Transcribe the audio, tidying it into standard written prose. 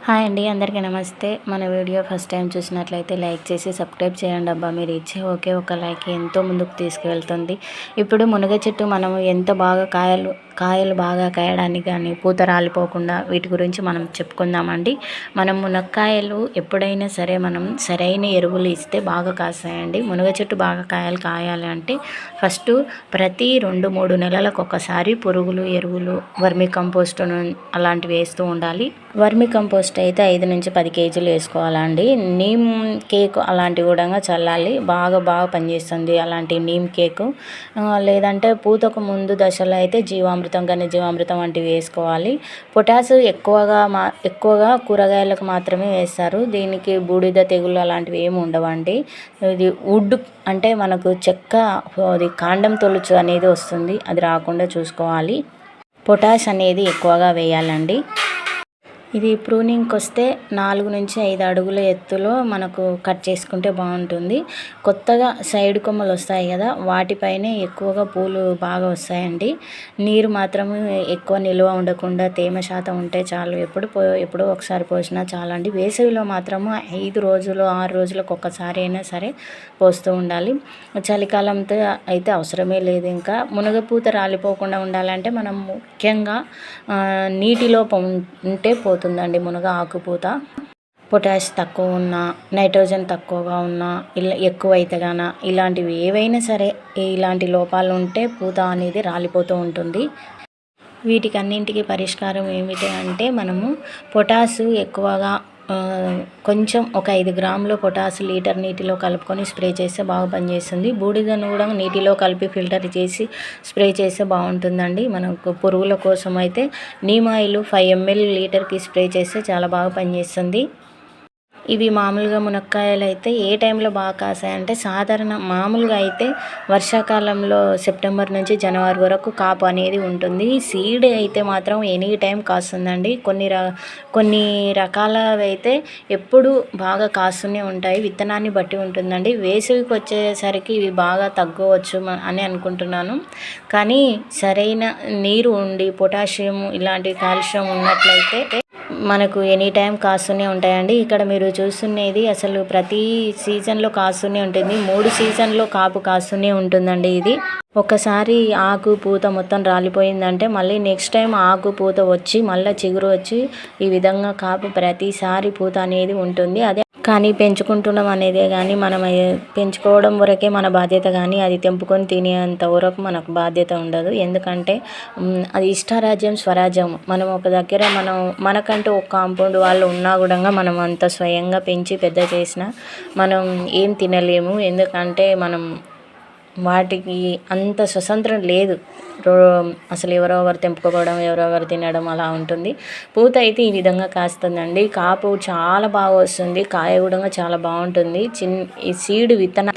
Hi అండి, అందరికీ నమస్తే. మన వీడియో ఫస్ట్ టైం చూసినట్లయితే లైక్ చేసి సబ్స్క్రైబ్ చేయండి అబ్బా. మీరు ఇచ్చే ఒకే ఒక లైక్ ఎంతో ముందుకు తీసుకువెళ్తుంది. ఇప్పుడు మునగ చెట్టు మనము ఎంత బాగా కాయలు బాగా కాయడానికి కానీ పూత రాలిపోకుండా వీటి గురించి మనం చెప్పుకుందామండి. మనం మునక్కాయలు ఎప్పుడైనా సరే మనం సరైన ఎరువులు ఇస్తే బాగా కాస్తాయండి. మునగ చెట్టు బాగా కాయలు కాయాలి అంటే ఫస్ట్ ప్రతి 2-3 నెలలకు ఒకసారి పురుగులు ఎరువులు వర్మి కంపోస్ట్ అలాంటివి వేస్తూ ఉండాలి. వర్మి కంపోస్ట్ అయితే 5 నుంచి 10 కేజీలు వేసుకోవాలండి. నీమ్ కేక్ అలాంటివి కూడా చల్లాలి. బాగా పనిచేస్తుంది అలాంటి నీమ్ కేకు. లేదంటే పూతకు ముందు దశలో అయితే జీవామృతం వంటివి వేసుకోవాలి. పొటాష్ ఎక్కువగా కూరగాయలకు మాత్రమే వేస్తారు. దీనికి బూడిద తెగులు అలాంటివి ఏమి ఉండవండి. ఇది వుడ్ అంటే మనకు చెక్క అది కాండం తొలుచు అనేది వస్తుంది, అది రాకుండా చూసుకోవాలి. పొటాష్ అనేది ఎక్కువగా వేయాలండి. ఇది ప్రూనింగ్కి వస్తే 4 నుంచి 5 అడుగుల ఎత్తులో మనకు కట్ చేసుకుంటే బాగుంటుంది. కొత్తగా సైడ్ కొమ్మలు వస్తాయి కదా, వాటిపైనే ఎక్కువగా పూలు బాగా వస్తాయండి. నీరు మాత్రం ఎక్కువ నిల్వ ఉండకుండా తేమ శాతం ఉంటే చాలు. ఎప్పుడో ఒకసారి పోసినా చాలండి. వేసవిలో మాత్రము 5 రోజులు 6 రోజులకు ఒక్కసారి అయినా సరే పోస్తూ ఉండాలి. చలికాలంతో అయితే అవసరమే లేదు. ఇంకా మునగపూత రాలిపోకుండా ఉండాలంటే మనం ముఖ్యంగా నీటి లోపం ఉంటే పోతుందండి మునగ ఆకుపూత. పొటాష్ తక్కువ ఉన్నా, నైట్రోజన్ తక్కువగా ఉన్నా, ఎక్కువైతే గాన ఇలాంటివి ఏవైనా సరే ఇలాంటి లోపాలు ఉంటే పూత అనేది రాలిపోతూ ఉంటుంది. వీటికన్నింటికి పరిష్కారం ఏమిటి అంటే మనము పొటాష్ ఎక్కువగా కొంచెం ఒక 5 గ్రాముల పొటాష్ లీటర్ నీటిలో కలుపుకొని స్ప్రే చేస్తే బాగా పనిచేస్తుంది. బూడిదను కూడా నీటిలో కలిపి ఫిల్టర్ చేసి స్ప్రే చేస్తే బాగుంటుందండి. మనకు పురుగుల కోసం అయితే నీమ్ ఆయిల్ 5 ml లీటర్కి స్ప్రే చేస్తే చాలా బాగా పనిచేస్తుంది. ఇవి మామూలుగా మునక్కాయలు అయితే ఏ టైంలో బాగా కాసాయంటే మామూలుగా అయితే వర్షాకాలంలో సెప్టెంబర్ నుంచి జనవరి వరకు కాపు అనేది ఉంటుంది. సీడ్ అయితే మాత్రం ఎనీ టైం కాస్తుందండి. కొన్ని రకాలవి అయితే ఎప్పుడు బాగా కాస్తూనే ఉంటాయి. విత్తనాన్ని బట్టి ఉంటుందండి. వేసవికి వచ్చేసరికి ఇవి బాగా తగ్గవచ్చు అని అనుకుంటున్నాను. కానీ సరైన నీరు ఉండి పొటాషియం ఇలాంటి కాల్షియం ఉన్నట్లయితే మనకు ఎనీ టైం కాస్తూనే ఉంటాయండి. ఇక్కడ మీరు చూస్తున్నది అసలు ప్రతి సీజన్లో కాస్తూనే ఉంటుంది. 3 సీజన్లో కాపు కాస్తూనే ఉంటుందండి. ఇది ఒకసారి ఆకు పూత మొత్తం రాలిపోయిందంటే మళ్ళీ నెక్స్ట్ టైం ఆకు పూత వచ్చి మళ్ళీ చిగురు వచ్చి ఈ విధంగా కాపు ప్రతిసారి పూత అనేది ఉంటుంది. అదే కానీ పెంచుకుంటున్నాం అనేదే కానీ మనం పెంచుకోవడం వరకే మన బాధ్యత, కానీ అది తెంపుకొని తినేంత వరకు మనకు బాధ్యత ఉండదు. ఎందుకంటే అది ఇష్టారాజ్యం స్వరాజ్యం. మనం ఒక దగ్గర మనకంటూ ఒక కాంపౌండ్ వాళ్ళు ఉన్నా కూడా మనం అంత స్వయంగా పెంచి పెద్ద చేసినా మనం ఏం తినలేము. ఎందుకంటే మనం వాటికి అంత స్వతంత్రం లేదు. అసలు ఎవరెవరు తెంపుకోవడం ఎవరెవరు తినడం అలా ఉంటుంది. పూత అయితే ఈ విధంగా కాస్తుందండి. కాపు చాలా బాగా వస్తుంది. కాయ కూడా చాలా బాగుంటుంది. ఈ సీడ్ విత్తన